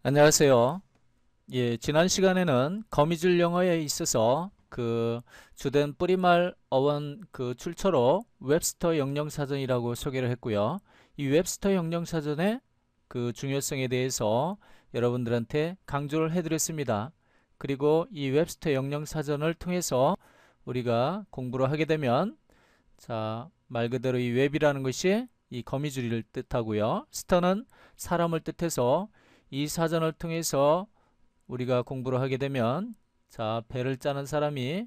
안녕하세요. 예, 지난 시간에는 거미줄 영어에 있어서 그 주된 뿌리말 어원 그 출처로 웹스터 영영사전이라고 소개를 했고요. 이 웹스터 영영사전의 그 중요성에 대해서 여러분들한테 강조를 해드렸습니다. 그리고 이 웹스터 영영사전을 통해서 우리가 공부를 하게 되면 말 그대로 이 웹이라는 것이 이 거미줄을 뜻하고요. 스터는 사람을 뜻해서 이 사전을 통해서 우리가 공부를 하게 되면 배를 짜는 사람이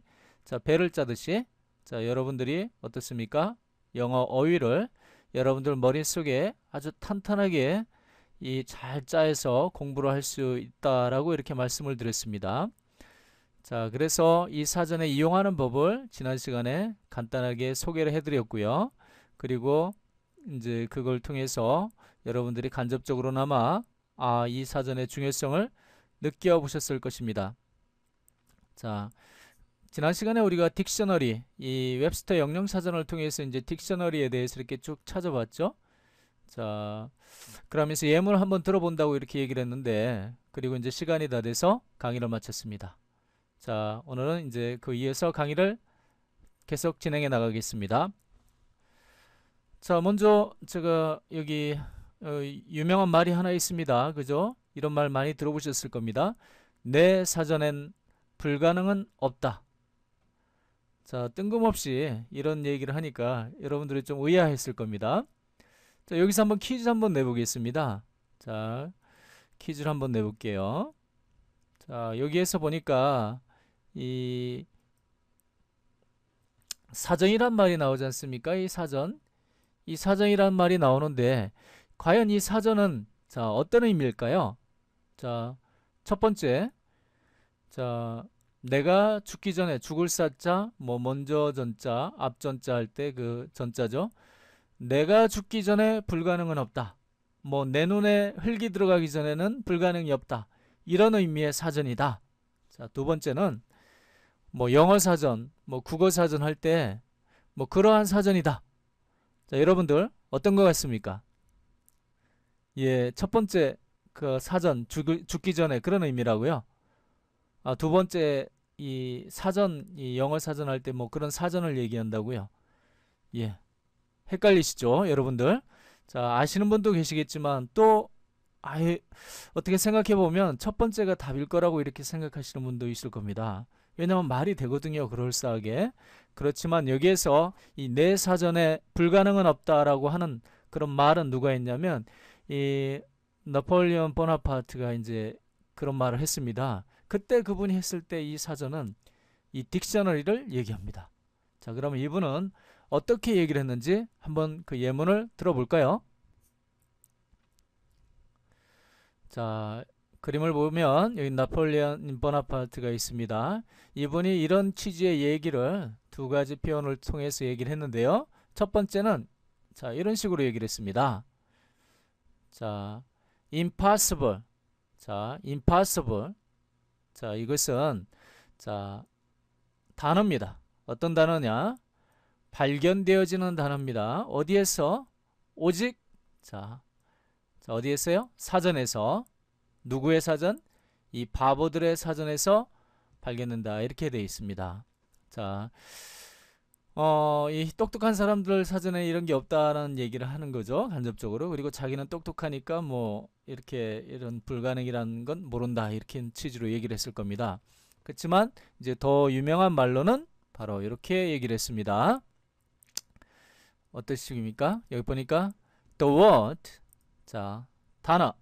배를 짜듯이 여러분들이 어떻습니까? 영어 어휘를 여러분들 머릿속에 아주 탄탄하게 이 잘 짜서 공부를 할 수 있다라고 이렇게 말씀을 드렸습니다. 그래서 이 사전에 이용하는 법을 지난 시간에 간단하게 소개를 해드렸고요. 그리고 이제 그걸 통해서 여러분들이 간접적으로나마 이 사전의 중요성을 느껴보셨을 것입니다. 자, 지난 시간에 우리가 딕셔너리, 이 웹스터 영영사전을 통해서 이제 딕셔너리에 대해서 이렇게 쭉 찾아봤죠. 자, 그러면서 예문을 한번 들어본다고 이렇게 얘기를 했는데, 그리고 이제 시간이 다 돼서 강의를 마쳤습니다. 오늘은 이제 그 이어서 강의를 계속 진행해 나가겠습니다. 먼저 제가 여기 유명한 말이 하나 있습니다. 그죠? 이런 말 많이 들어보셨을 겁니다. 내 사전엔 불가능은 없다. 뜬금없이 이런 얘기를 하니까 여러분들이 좀 의아했을 겁니다. 여기서 한번 퀴즈 한번 내보겠습니다. 퀴즈를 한번 내볼게요. 여기에서 보니까 이 사전이란 말이 나오지 않습니까? 이 사전. 이 사전이란 말이 나오는데 과연 이 사전은 어떤 의미일까요? 첫 번째, 내가 죽기 전에 죽을 사자, 뭐 먼저 전자, 앞전자 할 때 그 전자죠. 내가 죽기 전에 불가능은 없다. 뭐 내 눈에 흙이 들어가기 전에는 불가능이 없다. 이런 의미의 사전이다. 두 번째는 뭐 영어 사전, 뭐 국어 사전 할 때 뭐 그러한 사전이다. 여러분들 어떤 것 같습니까? 예, 첫 번째 그 사전 죽기 전에 그런 의미라고요. 두 번째 이 사전 이 영어 사전 할 때 뭐 그런 사전을 얘기한다고요. 예, 헷갈리시죠, 여러분들? 아시는 분도 계시겠지만 또 아예 어떻게 생각해 보면 첫 번째가 답일 거라고 이렇게 생각하시는 분도 있을 겁니다. 왜냐하면 말이 되거든요, 그럴싸하게. 그렇지만 여기에서 이 내 사전에 불가능은 없다라고 하는 그런 말은 누가 했냐면 이 나폴레옹 보나파르트가 이제 그런 말을 했습니다. 그때 그분이 했을 때 이 사전은 이 딕셔너리를 얘기합니다. 그러면 이분은 어떻게 얘기를 했는지 한번 그 예문을 들어볼까요? 그림을 보면 여기 나폴레옹 보나파르트가 있습니다. 이분이 이런 취지의 얘기를 두 가지 표현을 통해서 얘기를 했는데요. 첫 번째는 이런 식으로 얘기를 했습니다. impossible. impossible. 이것은 단어입니다. 어떤 단어냐? 발견되어지는 단어입니다. 어디에서? 오직 어디에서요? 사전에서. 누구의 사전? 이 바보들의 사전에서 발견된다. 이렇게 되어 있습니다. 이 똑똑한 사람들 사전에 이런 게 없다라는 얘기를 하는 거죠. 간접적으로. 그리고 자기는 똑똑하니까 뭐 이렇게 이런 불가능이라는 건 모른다. 이렇게 취지로 얘기를 했을 겁니다. 그렇지만 이제 더 유명한 말로는 바로 이렇게 얘기를 했습니다. 어떤 식입니까? 여기 보니까 the word 단어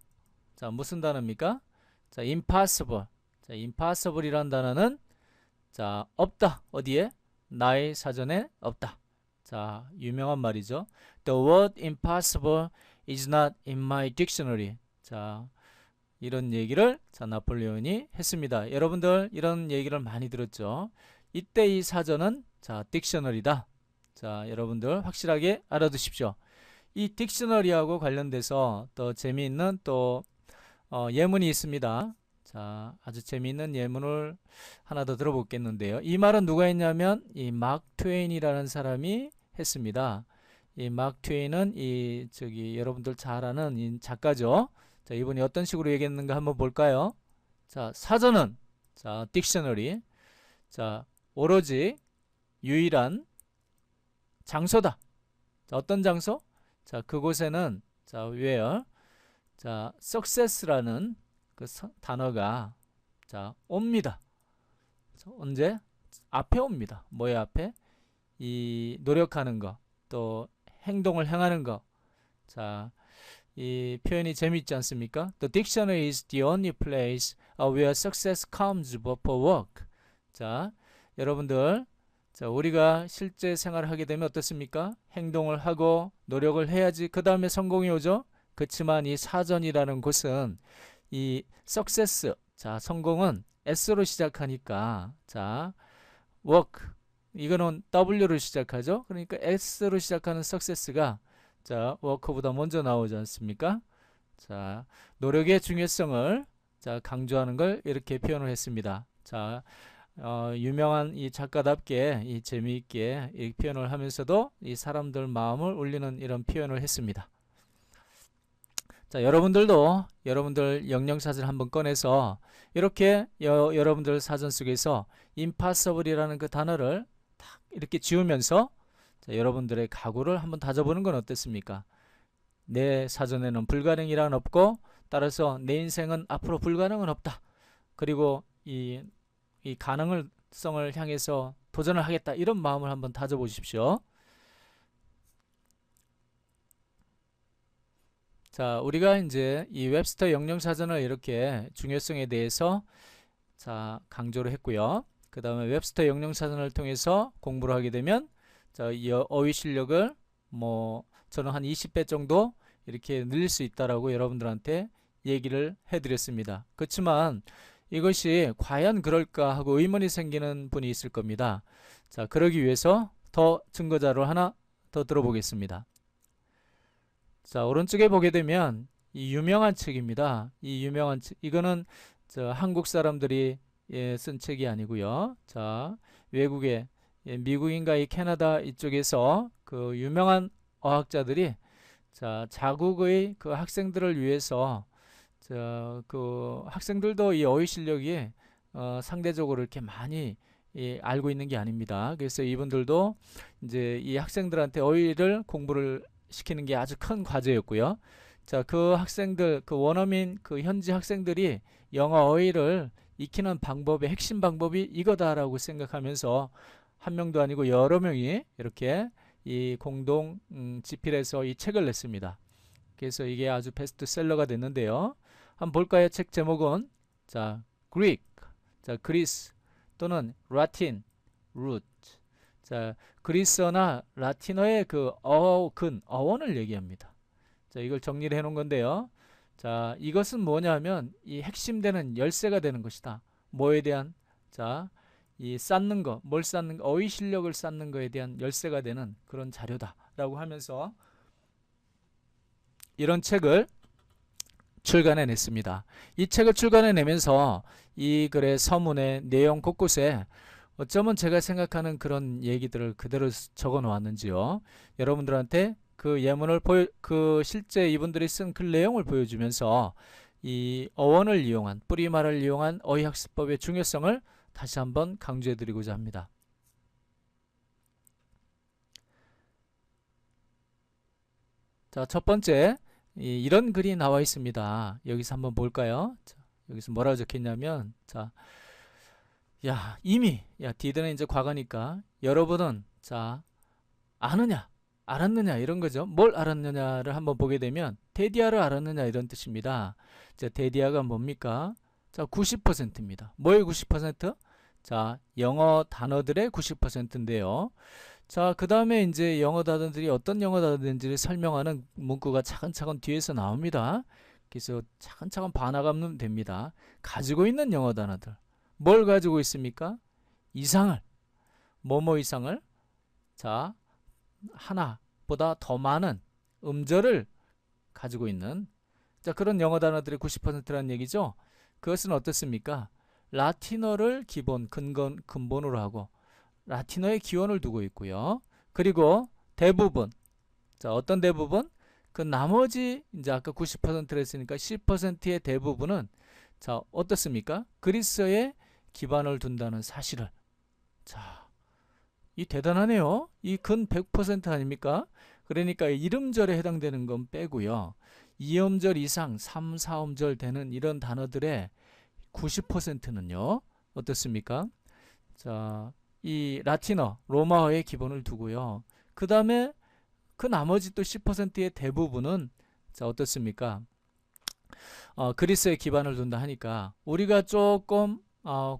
무슨 단어입니까? impossible. impossible이란 단어는 없다. 어디에? 나의 사전에 없다. 유명한 말이죠. The word impossible is not in my dictionary. 이런 얘기를 나폴레옹이 했습니다. 여러분들 이런 얘기를 많이 들었죠. 이때 이 사전은 딕셔너리다. 여러분들 확실하게 알아두십시오. 이 딕셔너리하고 관련돼서 또 재미있는 또 예문이 있습니다. 아주 재미있는 예문을 하나 더 들어보겠는데요. 이 말은 누가 했냐면 이 마크 트웨인이라는 사람이 했습니다. 이 마크 트웨인은 여러분들 잘 아는 이 작가죠. 자, 이분이 어떤 식으로 얘기했는가 한번 볼까요? 자, 사전은 자, 딕셔너리. 자, 오로지 유일한 장소다. 자, 어떤 장소? 자, 그곳에는 자, where 자, success라는 그 단어가 자, 옵니다. 자, 언제? 앞에 옵니다. 뭐의 앞에? 이 노력하는 거, 또 행동을 행하는 거. 자, 이 표현이 재미있지 않습니까? The dictionary is the only place where success comes before work. 자, 여러분들, 자, 우리가 실제 생활을 하게 되면 어떻습니까? 행동을 하고 노력을 해야지 그 다음에 성공이 오죠. 그렇지만 이 사전이라는 곳은 이 success, 자, 성공은 S로 시작하니까, 자, work, 이거는 W로 시작하죠. 그러니까 S로 시작하는 success가 자, work보다 먼저 나오지 않습니까? 자, 노력의 중요성을 자, 강조하는 걸 이렇게 표현을 했습니다. 자, 유명한 이 작가답게 이 재미있게 이 표현을 하면서도 이 사람들 마음을 울리는 이런 표현을 했습니다. 자, 여러분들도 여러분들 영영사전 한번 꺼내서 이렇게 여러분들 사전 속에서 impossible이라는 그 단어를 딱 이렇게 지우면서 자, 여러분들의 각오를 한번 다져보는 건 어떻습니까? 내 사전에는 불가능이란 없고 따라서 내 인생은 앞으로 불가능은 없다. 그리고 이 가능성을 향해서 도전을 하겠다. 이런 마음을 한번 다져보십시오. 자, 우리가 이제 이 웹스터 영영사전을 이렇게 중요성에 대해서 자, 강조를 했고요. 그 다음에 웹스터 영영사전을 통해서 공부를 하게 되면 자, 이 어휘 실력을 뭐 저는 한 20배 정도 이렇게 늘릴 수 있다라고 여러분들한테 얘기를 해드렸습니다. 그렇지만 이것이 과연 그럴까 하고 의문이 생기는 분이 있을 겁니다. 자, 그러기 위해서 더 증거자료 하나 더 들어보겠습니다. 자, 오른쪽에 보게 되면 이 유명한 책입니다. 이 유명한 책, 이거는 저 한국 사람들이 쓴 책이 아니고요. 자, 외국의 미국인가 이 캐나다 이쪽에서 그 유명한 어학자들이 자, 자국의 그 학생들을 위해서 그 학생들도 이 어휘 실력이 상대적으로 이렇게 많이 알고 있는 게 아닙니다. 그래서 이분들도 이제 이 학생들한테 어휘를 공부를 시키는 게 아주 큰 과제였고요. 자, 그 학생들, 그 원어민 그 현지 학생들이 영어 어휘를 익히는 방법의 핵심 방법이 이거다라고 생각하면서 한 명도 아니고 여러 명이 이렇게 이 공동 집필해서 이 책을 냈습니다. 그래서 이게 아주 베스트셀러가 됐는데요. 한번 볼까요? 책 제목은 자, Greek, 자, 그리스 또는 라틴, root. 자, 그리스어나 라틴어의 그 어원을 얘기합니다. 자, 이걸 정리를 해 놓은 건데요. 자, 이것은 뭐냐면 이 핵심되는 열쇠가 되는 것이다. 뭐에 대한 자, 이 쌓는 거, 뭘 쌓는 거, 어휘 실력을 쌓는 거에 대한 열쇠가 되는 그런 자료다라고 하면서 이런 책을 출간해 냈습니다. 이 책을 출간해 내면서 이 글의 서문의 내용 곳곳에 어쩌면 제가 생각하는 그런 얘기들을 그대로 적어 놓았는지요. 여러분들한테 그 예문을 그 실제 이분들이 쓴 글 내용을 보여주면서 이 어원을 이용한 뿌리말을 이용한 어휘학습법의 중요성을 다시 한번 강조해 드리고자 합니다. 자, 첫 번째 이런 글이 나와 있습니다. 여기서 한번 볼까요? 자, 여기서 뭐라고 적혔냐면 자, 야, 이미 did는 이제 과거니까 여러분은 자, 아느냐 알았느냐 이런 거죠. 뭘 알았느냐를 한번 보게 되면 데디아를 알았느냐 이런 뜻입니다. 자, 데디아가 뭡니까? 자, 90%입니다. 뭐의 90%? 자, 영어 단어들의 90%인데요. 자, 그 다음에 이제 영어 단어들이 어떤 영어 단어인지를 설명하는 문구가 차근차근 뒤에서 나옵니다. 그래서 차근차근 반화하면 됩니다. 가지고 있는 영어 단어들. 뭘 가지고 있습니까? 이상을. 뭐뭐 이상을? 자, 하나보다 더 많은 음절을 가지고 있는 자, 그런 영어 단어들의 90%라는 얘기죠. 그것은 어떻습니까? 라틴어를 근본으로 하고 라틴어의 기원을 두고 있고요. 그리고 대부분 자, 어떤 대부분? 그 나머지 이제 아까 90%를 했으니까 10%의 대부분은 자, 어떻습니까? 그리스어에 기반을 둔다는 사실을. 자, 이 대단하네요. 이 근 100% 아닙니까? 그러니까 이름절에 해당되는 건 빼고요. 2음절 이상 3, 4음절 되는 이런 단어들의 90%는요. 어떻습니까? 자, 이 라틴어, 로마어의 기본을 두고요. 그 다음에 그 나머지 또 10%의 대부분은 자, 어떻습니까? 그리스의 기반을 둔다 하니까 우리가 조금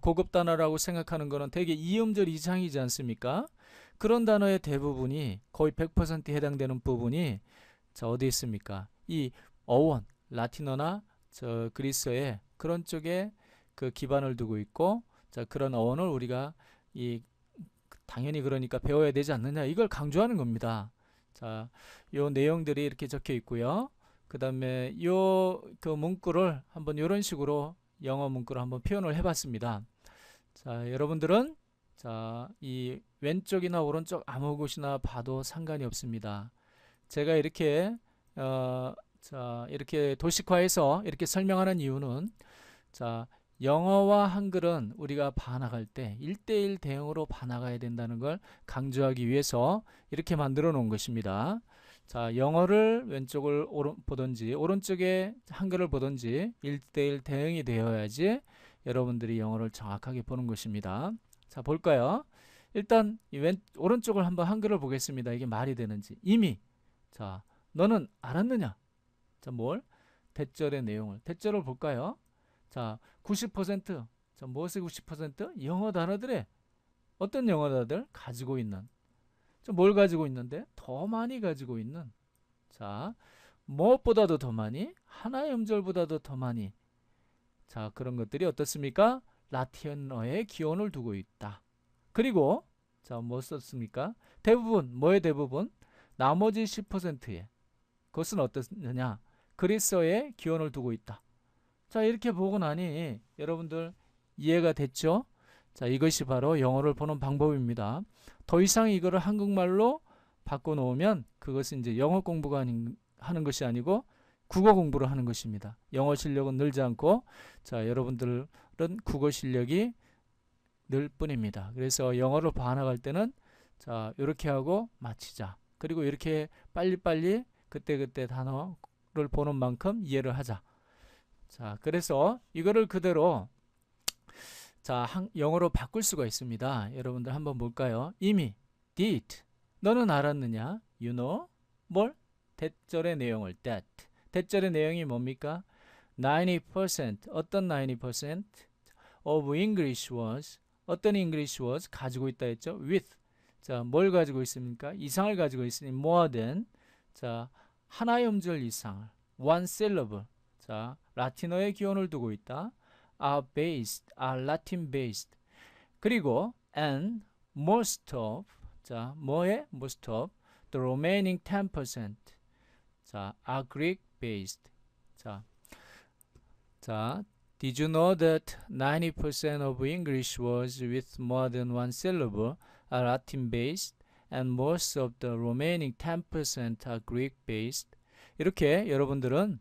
고급 단어라고 생각하는 거는 대개 2음절 이상이지 않습니까? 그런 단어의 대부분이 거의 100% 해당되는 부분이 자, 어디 있습니까? 이 어원, 라틴어나 저 그리스어의 그런 쪽에 그 기반을 두고 있고 자, 그런 어원을 우리가 이 당연히 그러니까 배워야 되지 않느냐 이걸 강조하는 겁니다. 자, 요 내용들이 이렇게 적혀 있고요. 그 다음에 요 그 문구를 한번 이런 식으로 영어 문구를 한번 표현을 해봤습니다. 자, 여러분들은 자, 이 왼쪽이나 오른쪽 아무 곳이나 봐도 상관이 없습니다. 제가 이렇게 자, 이렇게 도식화해서 이렇게 설명하는 이유는 자, 영어와 한글은 우리가 봐나갈 때 1대1 대응으로 봐나가야 된다는 걸 강조하기 위해서 이렇게 만들어 놓은 것입니다. 자, 영어를 왼쪽을 보든지 오른쪽에 한글을 보든지 1대1 대응이 되어야지 여러분들이 영어를 정확하게 보는 것입니다. 자, 볼까요? 일단 오른쪽을 한번 한글을 보겠습니다. 이게 말이 되는지. 이미 자, 너는 알았느냐? 자, 뭘? 대절의 내용을. 대절을 볼까요? 자, 90%. 자, 무엇의 90%? 영어 단어들의 어떤 영어 단어들 가지고 있는. 뭘 가지고 있는데? 더 많이 가지고 있는. 자, 무엇보다도 더 많이, 하나의 음절보다도 더 많이. 자, 그런 것들이 어떻습니까? 라틴어의 기원을 두고 있다. 그리고 자, 뭐 썼습니까? 대부분, 뭐의 대부분? 나머지 10%의 그것은 어떻느냐? 그리스어의 기원을 두고 있다. 자, 이렇게 보고 나니 여러분들 이해가 됐죠? 자, 이것이 바로 영어를 보는 방법입니다. 더 이상 이거를 한국말로 바꿔놓으면 그것은 이제 영어 공부가 하는 것이 아니고 국어 공부를 하는 것입니다. 영어 실력은 늘지 않고 자, 여러분들은 국어 실력이 늘 뿐입니다. 그래서 영어를 봐나갈 때는 자, 이렇게 하고 마치자. 그리고 이렇게 빨리빨리 그때그때 단어를 보는 만큼 이해를 하자. 자, 그래서 이거를 그대로 자, 영어로 바꿀 수가 있습니다. 여러분들 한번 볼까요? 이미 did 너는 알았느냐? You know 뭘? 대절의 내용을 that 대절의 내용이 뭡니까? 90% 어떤 90% of English was 어떤 English was 가지고 있다 했죠? with 자, 뭘 가지고 있습니까? 이상을 가지고 있으니 more than 자, 하나의 음절 이상을 one syllable 자, 라틴어의 기원을 두고 있다. are based, are Latin based. 그리고 and most of 자, 뭐에 most of the remaining 10% 자, are Greek based. 자, did you know that 90% of English words with more than one syllable are Latin based and most of the remaining 10% are Greek based. 이렇게 여러분들은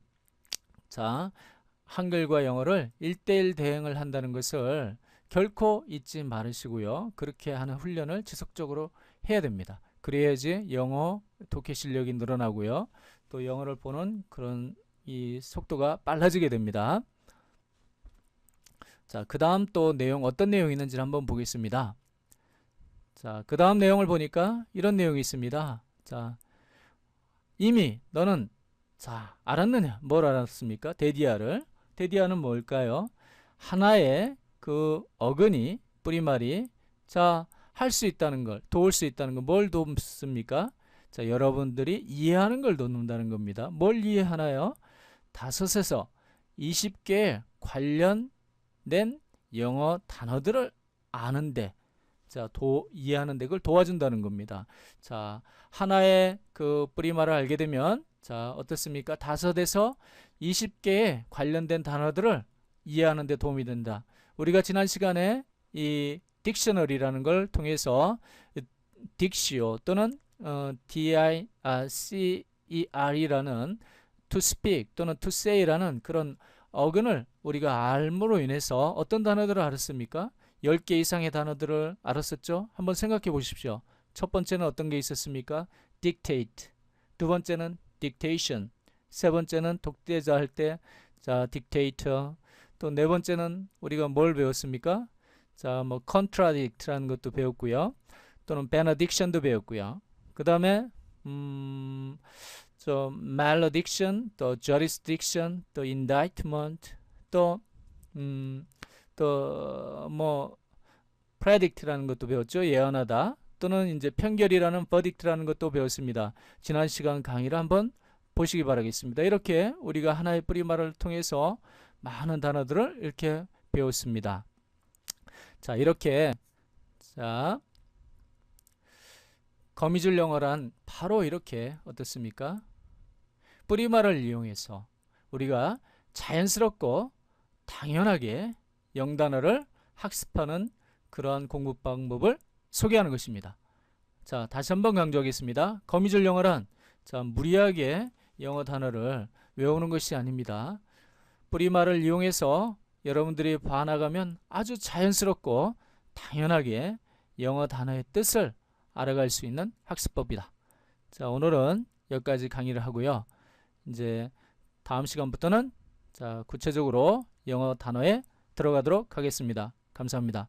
자, 한글과 영어를 1대1 대응을 한다는 것을 결코 잊지 말으시고요. 그렇게 하는 훈련을 지속적으로 해야 됩니다. 그래야지 영어 독해 실력이 늘어나고요. 또 영어를 보는 그런 이 속도가 빨라지게 됩니다. 자, 그 다음 또 내용 어떤 내용이 있는지 한번 보겠습니다. 자, 그 다음 내용을 보니까 이런 내용이 있습니다. 자, 이미 너는 자, 알았느냐? 뭘 알았습니까? 데디아를. 데디아는 뭘까요? 하나의 그 어근이 뿌리말이 자, 할 수 있다는 걸, 도울 수 있다는 걸 뭘 돕습니까? 자, 여러분들이 이해하는 걸 돕는다는 겁니다. 뭘 이해하나요? 5에서 20개의 관련된 영어 단어들을 아는데 자, 이해하는데 그걸 도와준다는 겁니다. 자, 하나의 그 뿌리말을 알게 되면 자, 어떻습니까? 5에서 20개의 관련된 단어들을 이해하는 데 도움이 된다. 우리가 지난 시간에 이 딕셔너리라는 걸 통해서 딕시오 또는 SPER이라는 to speak 또는 to say라는 그런 어근을 우리가 알므로 인해서 어떤 단어들을 알았습니까? 10개 이상의 단어들을 알았었죠? 한번 생각해 보십시오. 첫 번째는 어떤 게 있었습니까? dictate. 두 번째는 dictation. 세 번째는 독대자 할 때 자, dictator. 또 네 번째는 우리가 뭘 배웠습니까? 자, 뭐 contradict라는 것도 배웠고요. 또는 benediction도 배웠고요. 그 다음에 malediction, 또 jurisdiction, 또 indictment, 또 predict라는 것도 배웠죠. 예언하다. 또는 이제 편결이라는 verdict라는 것도 배웠습니다. 지난 시간 강의를 한번 보시기 바라겠습니다. 이렇게 우리가 하나의 뿌리말을 통해서 많은 단어들을 이렇게 배웠습니다. 자, 이렇게 자 거미줄 영어란 바로 이렇게 어떻습니까? 뿌리말을 이용해서 우리가 자연스럽고 당연하게 영단어를 학습하는 그러한 공부 방법을 소개하는 것입니다. 자, 다시 한번 강조하겠습니다. 거미줄 영어란 자, 무리하게 영어 단어를 외우는 것이 아닙니다. 뿌리말을 이용해서 여러분들이 봐나가면 아주 자연스럽고 당연하게 영어 단어의 뜻을 알아갈 수 있는 학습법이다. 자, 오늘은 여기까지 강의를 하고요. 이제 다음 시간부터는 자, 구체적으로 영어 단어에 들어가도록 하겠습니다. 감사합니다.